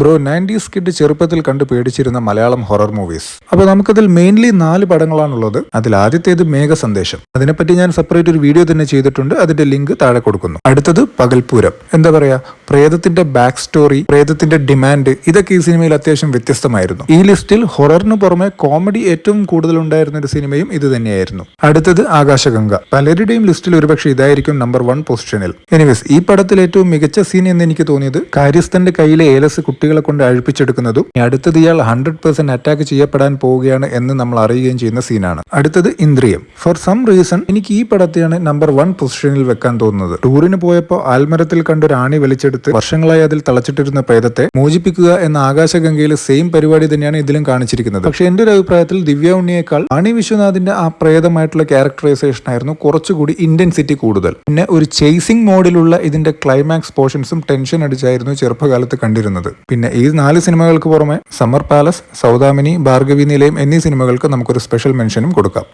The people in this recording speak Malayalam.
ബ്രോ 90s കിഡ് ചെറുപ്പത്തിൽ കണ്ട് പേടിച്ചിരുന്ന മലയാളം ഹൊറർ മൂവീസ്. അപ്പോൾ നമുക്കതിൽ മെയിൻലി 4 പടങ്ങളാണുള്ളത്. അതിൽ ആദ്യത്തേത് മേഘസന്ദേശം. അതിനെപ്പറ്റി ഞാൻ സെപ്പറേറ്റ് ഒരു വീഡിയോ തന്നെ ചെയ്തിട്ടുണ്ട്. അതിന്റെ ലിങ്ക് താഴെ കൊടുക്കുന്നു. അടുത്തത് പകൽപൂരം. എന്താ പറയാ, പ്രേതത്തിന്റെ ബാക്ക് സ്റ്റോറി, പ്രേതത്തിന്റെ ഡിമാൻഡ്, ഇതൊക്കെ ഈ സിനിമയിൽ അത്യാവശ്യം വ്യത്യസ്തമായിരുന്നു. ഈ ലിസ്റ്റിൽ ഹൊററിന് പുറമെ കോമഡി ഏറ്റവും കൂടുതൽ ഉണ്ടായിരുന്ന ഒരു സിനിമയും ഇത് തന്നെയായിരുന്നു. അടുത്തത് ആകാശഗംഗ. പലരുടെയും ലിസ്റ്റിൽ ഒരുപക്ഷെ ഇതായിരിക്കും നമ്പർ 1 പൊസിഷനിൽ. എനിവേസ്, ഈ പടത്തിൽ ഏറ്റവും മികച്ച സീൻ എന്ന് എനിക്ക് തോന്നിയത് കാര്യസ്ഥന്റെ കയ്യിലെ ഏലസ് കുട്ടികളെ കൊണ്ട് അഴിപ്പിച്ചെടുക്കുന്നതും അടുത്തത് ഇയാൾ 100% അറ്റാക്ക് ചെയ്യപ്പെടാൻ പോവുകയാണ് എന്ന് നമ്മൾ അറിയുകയും ചെയ്യുന്ന സീനാണ്. അടുത്തത് ഇന്ദ്രിയം. ഫോർ സം റീസൺ എനിക്ക് ഈ പടത്തെയാണ് നമ്പർ 1 പൊസിഷനിൽ വെക്കാൻ തോന്നുന്നത്. ടൂറിന് പോയപ്പോൾ ആൽമരത്തിൽ കണ്ടൊരു ആണി വലിച്ചെടുത്ത് വർഷങ്ങളായി അതിൽ തളച്ചിട്ടിരുന്ന പ്രേതത്തെ മോചിപ്പിക്കുക എന്ന ആകാശഗംഗയിലെ സെയിം പരിപാടി തന്നെയാണ് ഇതിലും കാണിച്ചിരിക്കുന്നത്. പക്ഷെ എന്റെ ഒരു അഭിപ്രായത്തിൽ ദിവ്യ ഉണ്ണിയേക്കാൾ ആണി വിശ്വനാഥിന്റെ ആ പ്രേതമായിട്ടുള്ള ക്യാരക്ടറൈസേഷൻ ആയിരുന്നു കുറച്ചുകൂടി ഇന്റൻസിറ്റി കൂടുതൽ. പിന്നെ ഒരു ചേസിംഗ് മോഡിലുള്ള ഇതിന്റെ ക്ലൈമാക്സ് പോർഷൻസും ടെൻഷൻ അടിച്ചായിരുന്നു ചെറുപ്പകാലത്ത് കണ്ടിരുന്നത്. പിന്നെ ഈ 4 സിനിമകൾക്ക് പുറമെ സമ്മർ പാലസ്, സൗദാമിനി, ഭാർഗവി നിലയം എന്നീ സിനിമകൾക്ക് നമുക്കൊരു സ്പെഷ്യൽ മെൻഷനും കൊടുക്കാം.